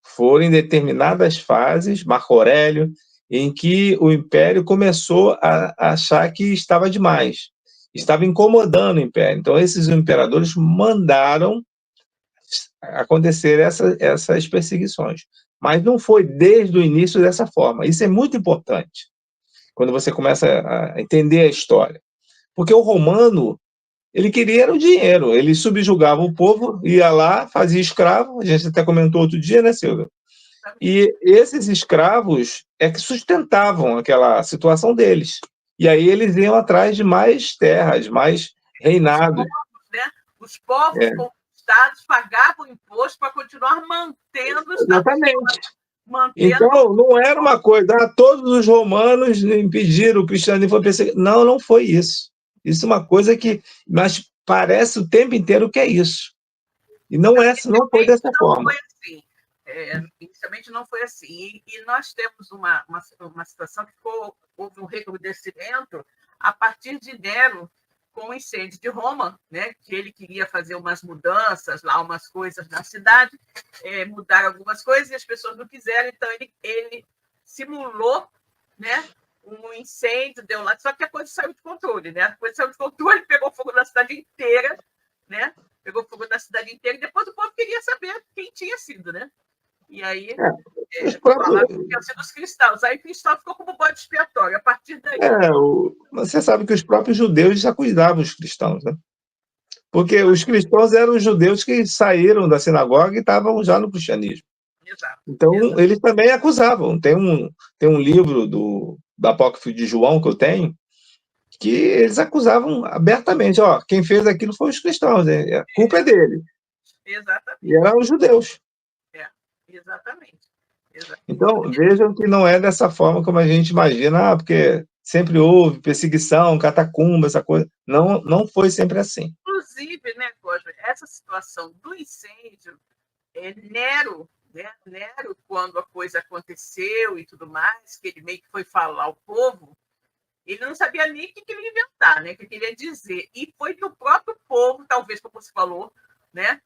Foram em determinadas fases, Marco Aurélio, em que o Império começou a achar que estava demais, estava incomodando o Império. Então, esses imperadores mandaram acontecer essas perseguições. Mas não foi desde o início dessa forma. Isso é muito importante, quando você começa a entender a história. Porque o romano, ele queria era o dinheiro, ele subjugava o povo, ia lá, fazia escravo, a gente até comentou outro dia, né, Silvia? E esses escravos que sustentavam aquela situação deles. E aí eles iam atrás de mais terras, mais reinados. Os povos conquistados pagavam imposto para continuar mantendo... Exatamente. Então, não era uma coisa, todos os romanos impediram o cristianismo foi perseguido. Não, não foi isso. Isso é uma coisa mas parece o tempo inteiro que é isso. E não foi dessa forma. Foi assim. Inicialmente não foi assim. E nós temos uma situação que houve um recrudescimento a partir de Nero, com o incêndio de Roma, né, que ele queria fazer umas mudanças lá, umas coisas na cidade, mudar algumas coisas e as pessoas não quiseram, então ele simulou, né, um incêndio, deu lá, só que a coisa saiu de controle, né? A coisa saiu de controle, pegou fogo na cidade inteira, né? Pegou fogo na cidade inteira e depois o povo queria saber quem tinha sido, né? E aí falaram que tinha sido os cristãos. Aí o cristão ficou como bode expiatório. A partir daí... Você sabe que os próprios judeus já cuidavam dos cristãos, né? Porque os cristãos eram os judeus que saíram da sinagoga e estavam já no cristianismo. Exato. Então, Exato. eles também acusavam. Tem um livro do Apócrifo de João que eu tenho, que eles acusavam abertamente. Ó, quem fez aquilo foi os cristãos, a culpa é dele. E Exatamente. eram os judeus. Exatamente. Então, vejam que não é dessa forma como a gente imagina, porque sempre houve perseguição, catacumba, essa coisa. Não, não foi sempre assim. Inclusive, né, Cosme, essa situação do incêndio, Nero, né, Nero, quando a coisa aconteceu e tudo mais, que ele meio que foi falar ao povo, ele não sabia nem o que ele ia inventar, né, o que ele ia dizer. E foi do próprio povo, talvez, como você falou, né,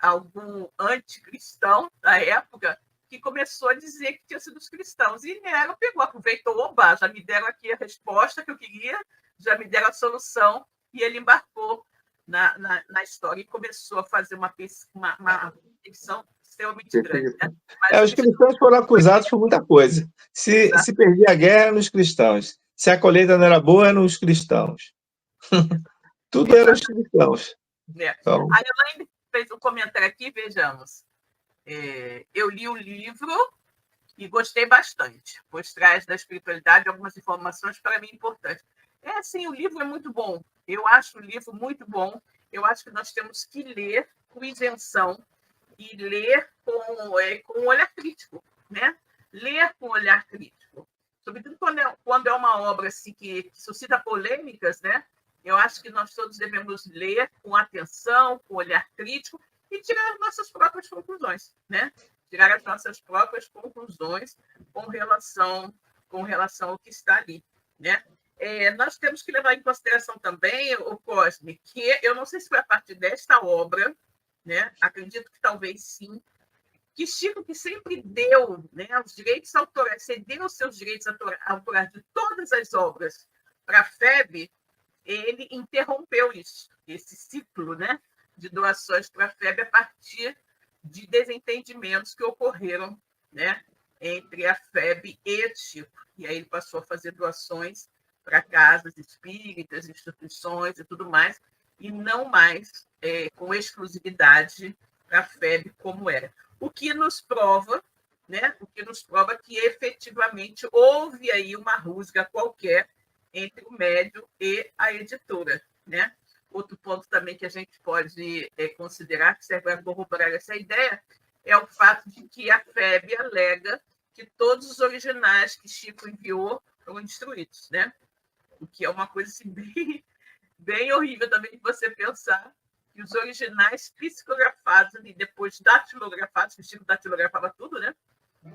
algum anticristão da época, que começou a dizer que tinha sido os cristãos. E Nero pegou, aproveitou, oba, já me deram aqui a resposta que eu queria, já me deram a solução, e ele embarcou na história e começou a fazer uma perseguição extremamente grande. Né? Os cristãos foram acusados por muita coisa. Se perdia a guerra, eram os cristãos. Se a colheita não era boa, eram os cristãos. Tudo eram os cristãos. Então... A Elaine fez um comentário aqui, vejamos. Eu li o livro e gostei bastante, pois traz da espiritualidade algumas informações para mim importantes. Sim, o livro é muito bom. Eu acho o livro muito bom. Eu acho que nós temos que ler com isenção e ler com um olhar crítico, né? Ler com olhar crítico. Sobretudo quando é uma obra assim, que suscita polêmicas, né? Eu acho que nós todos devemos ler com atenção, com olhar crítico e tirar as nossas próprias conclusões, né? Tirar as nossas próprias conclusões com relação ao que está ali, né? Nós temos que levar em consideração também, o Cosme, que eu não sei se foi a partir desta obra, né? Acredito que talvez sim, que Chico, que sempre deu, né, os direitos autorais, cedeu os seus direitos autorais de todas as obras para a FEB, ele interrompeu esse ciclo, né, de doações para a FEB a partir de desentendimentos que ocorreram, né, entre a FEB e Chico. E aí ele passou a fazer doações para casas espíritas, instituições e tudo mais, e não mais com exclusividade para a FEB como era. O que nos prova, né, que efetivamente houve aí uma rusga qualquer entre o médium e a editora, né? Outro ponto também que a gente pode considerar, que serve para corroborar essa ideia, é o fato de que a FEB alega que todos os originais que Chico enviou foram destruídos, né? O que é uma coisa assim, bem horrível também de você pensar que os originais psicografados e depois datilografados, que o Chico datilografava tudo, né?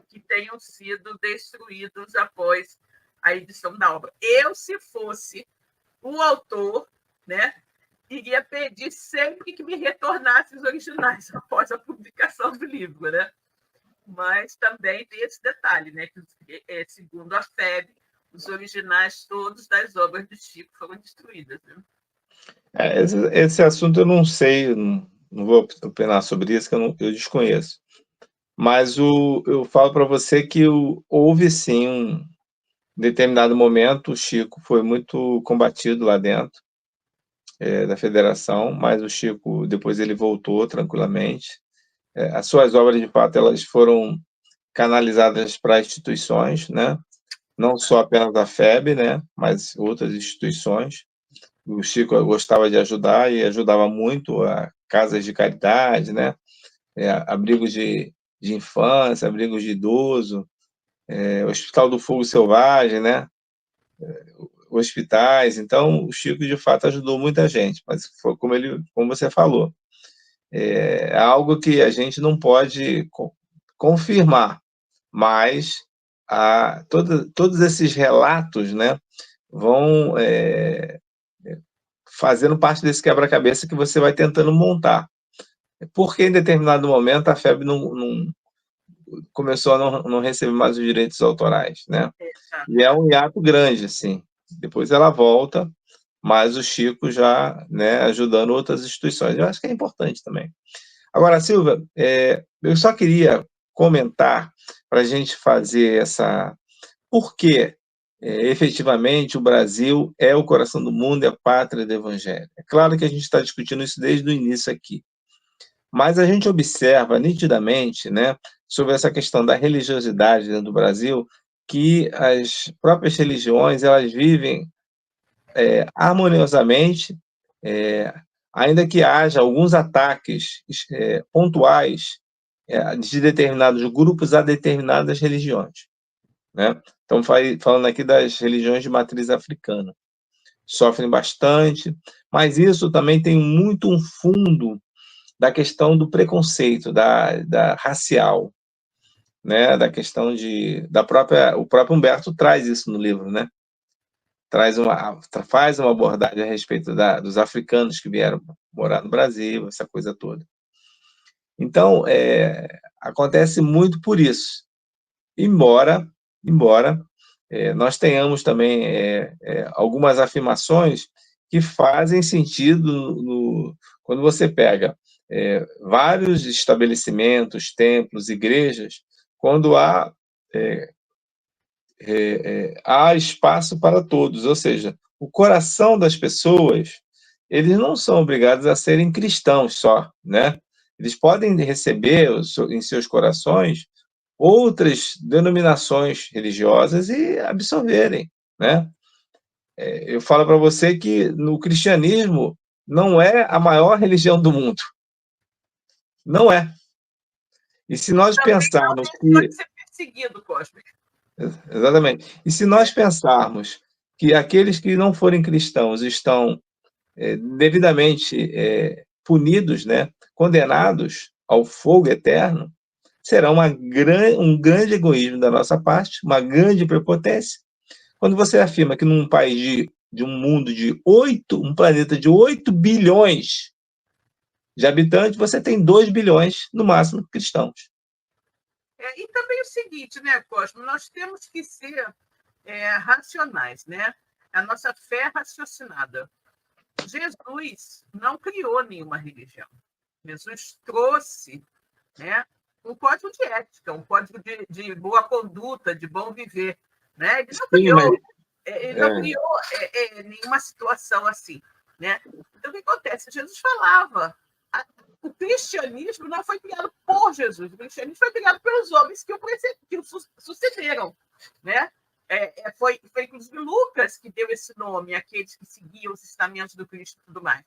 Que tenham sido destruídos após a edição da obra. Eu, se fosse o autor, né, iria pedir sempre que me retornasse os originais após a publicação do livro, né? Mas também tem esse detalhe, né, que, segundo a FEB, os originais todos das obras de Chico foram destruídas. Né? Esse assunto eu não sei, não vou opinar sobre isso, que eu desconheço. Mas eu falo para você que houve sim um determinado momento, o Chico foi muito combatido lá dentro da federação, mas o Chico depois ele voltou tranquilamente. As suas obras, de fato, elas foram canalizadas para instituições, né? Não só apenas da FEB, né? Mas outras instituições. O Chico gostava de ajudar e ajudava muito a casas de caridade, né? Abrigos de infância, abrigos de idoso, Hospital do Fogo Selvagem, né? Hospitais. Então, o Chico, de fato, ajudou muita gente, mas foi como você falou. É algo que a gente não pode confirmar, mas todos esses relatos, né, vão fazendo parte desse quebra-cabeça que você vai tentando montar. Porque, em determinado momento, a FEB começou a não receber mais os direitos autorais, né? E é um hiato grande, assim. Depois ela volta, mas o Chico já, né, ajudando outras instituições. Eu acho que é importante também. Agora, Silvia, eu só queria comentar para a gente fazer essa... Por que efetivamente o Brasil é o coração do mundo, é a pátria do Evangelho. É claro que a gente está discutindo isso desde o início aqui, mas a gente observa nitidamente, né, sobre essa questão da religiosidade dentro do Brasil, que as próprias religiões elas vivem harmoniosamente, ainda que haja alguns ataques pontuais de determinados grupos a determinadas religiões, né? Então, falando aqui das religiões de matriz africana, sofrem bastante, mas isso também tem muito um fundo da questão do preconceito, da racial, né? Da questão o próprio Humberto traz isso no livro, né? Faz uma abordagem a respeito dos africanos que vieram morar no Brasil, essa coisa toda. Então, acontece muito por isso. Embora nós tenhamos também algumas afirmações que fazem sentido quando você pega vários estabelecimentos, templos, igrejas, quando há espaço para todos, ou seja, o coração das pessoas, eles não são obrigados a serem cristãos só, né? Eles podem receber em seus corações outras denominações religiosas e absorverem, né? Eu falo para você que no cristianismo não é a maior religião do mundo. Não é. E se nós pensarmos que... Pode ser perseguido, Cosme. Exatamente. E se nós pensarmos que aqueles que não forem cristãos estão devidamente punidos, né, condenados ao fogo eterno, será um grande egoísmo da nossa parte, uma grande prepotência, quando você afirma que num país de um mundo um planeta de 8 bilhões de habitantes, você tem 2 bilhões, no máximo, cristãos. E também o seguinte, né, Cosmo? Nós temos que ser racionais, né? A nossa fé é raciocinada. Jesus não criou nenhuma religião. Jesus trouxe, né, um código de ética, um código de boa conduta, de bom viver. Né? Ele não criou nenhuma situação assim. Né? Então, o que acontece? Jesus falava... O cristianismo não foi criado por Jesus, o cristianismo foi criado pelos homens que o sucederam. Né? Foi inclusive Lucas que deu esse nome, aqueles que seguiam os ensinamentos do Cristo e tudo mais.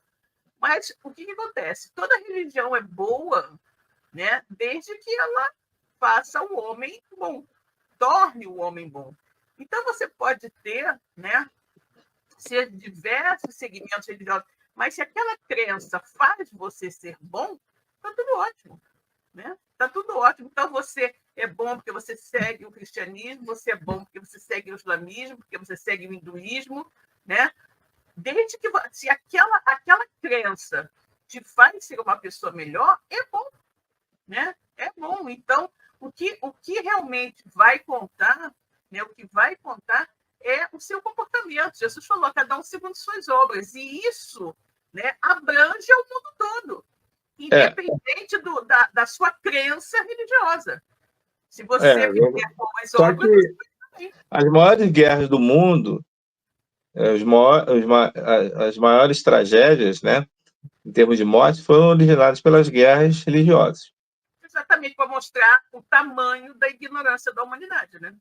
Mas o que acontece? Toda religião é boa, né? Desde que ela faça o homem bom, torne o homem bom. Então, você pode ter, né, ser diversos segmentos religiosos, mas se aquela crença faz você ser bom, está tudo ótimo. Né? Está tudo ótimo. Então, você é bom porque você segue o cristianismo, você é bom porque você segue o islamismo, porque você segue o hinduísmo. Né? Desde que se aquela crença te faz ser uma pessoa melhor, é bom. Né? É bom. Então, o que realmente vai contar, né? O que vai contar é o seu comportamento. Jesus falou, cada um segundo suas obras. E isso, né, abrange ao mundo todo, independente da sua crença religiosa. Se você viver com as obras... As maiores guerras do mundo, as maiores tragédias, né, em termos de morte, foram originadas pelas guerras religiosas. Exatamente, para mostrar o tamanho da ignorância da humanidade, né?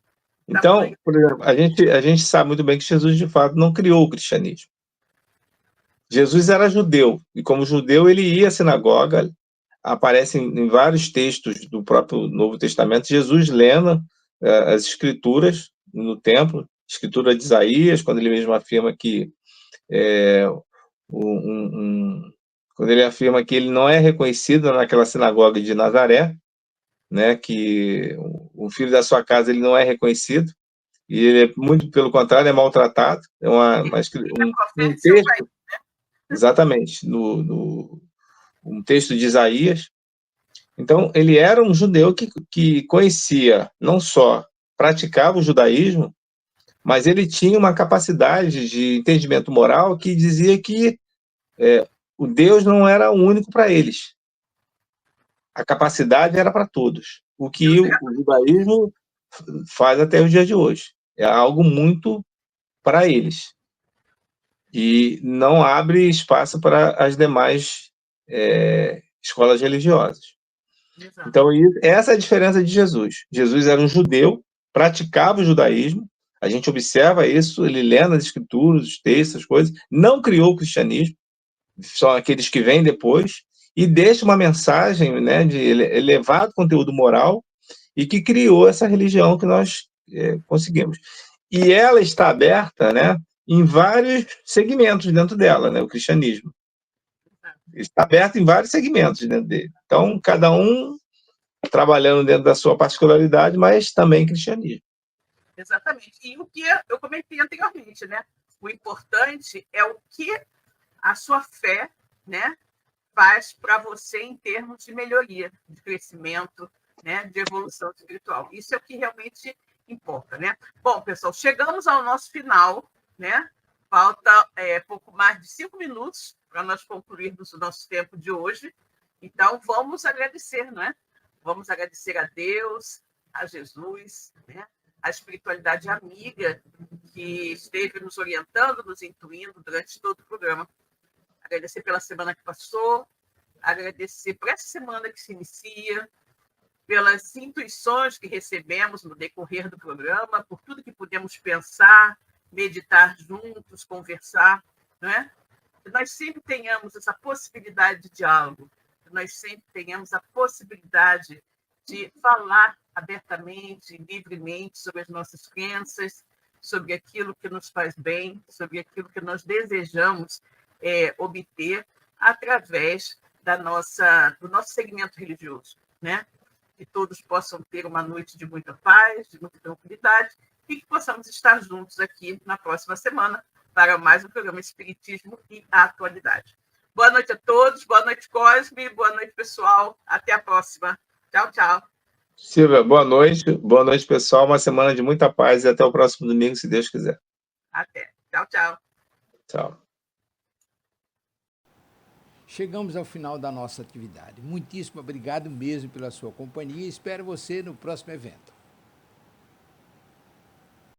Então, por exemplo, a gente sabe muito bem que Jesus, de fato, não criou o cristianismo. Jesus era judeu, e como judeu ele ia à sinagoga, aparece em vários textos do próprio Novo Testamento, Jesus lendo as escrituras no templo, escritura de Isaías, quando ele mesmo afirma que quando ele afirma que ele não é reconhecido naquela sinagoga de Nazaré, né, que o filho da sua casa ele não é reconhecido, e ele, muito pelo contrário, é maltratado. É um texto, exatamente, um texto de Isaías. Então, ele era um judeu que conhecia, não só praticava o judaísmo, mas ele tinha uma capacidade de entendimento moral que dizia que o Deus não era único para eles. A capacidade era para todos. O que o judaísmo faz até o dia de hoje. é algo muito para eles. E não abre espaço para as demais escolas religiosas. Exato. Então, essa é a diferença de Jesus. Jesus era um judeu, praticava o judaísmo, a gente observa isso, ele lê nas escrituras, os textos, as coisas, não criou o cristianismo, são aqueles que vêm depois, e deixa uma mensagem, né, de elevado conteúdo moral, e que criou essa religião que nós conseguimos. E ela está aberta, né, em vários segmentos dentro dela, né, o cristianismo. Está aberto em vários segmentos dentro dele. Então, cada um trabalhando dentro da sua particularidade, mas também cristianismo. Exatamente. E o que eu comentei anteriormente, né? O importante é o que a sua fé, né, faz para você em termos de melhoria, de crescimento, né, de evolução espiritual. Isso é o que realmente importa, né? Bom, pessoal, chegamos ao nosso final, né? Falta pouco mais de 5 minutos para nós concluirmos o nosso tempo de hoje. Então, vamos agradecer, né? Vamos agradecer a Deus, a Jesus, né? A espiritualidade amiga que esteve nos orientando, nos intuindo durante todo o programa. Agradecer pela semana que passou, agradecer por essa semana que se inicia, pelas intuições que recebemos no decorrer do programa, por tudo que pudemos pensar, meditar juntos, conversar, né? Que nós sempre tenhamos essa possibilidade de diálogo, que nós sempre tenhamos a possibilidade de falar abertamente, livremente sobre as nossas crenças, sobre aquilo que nos faz bem, sobre aquilo que nós desejamos obter através do nosso segmento religioso, né? Que todos possam ter uma noite de muita paz, de muita tranquilidade, e que possamos estar juntos aqui na próxima semana para mais um programa Espiritismo e Atualidade. Boa noite a todos, boa noite, Cosme, boa noite, pessoal. Até a próxima. Tchau, tchau. Silvia, boa noite, pessoal. Uma semana de muita paz e até o próximo domingo, se Deus quiser. Até. Tchau, tchau. Tchau. Chegamos ao final da nossa atividade. Muitíssimo obrigado mesmo pela sua companhia e espero você no próximo evento.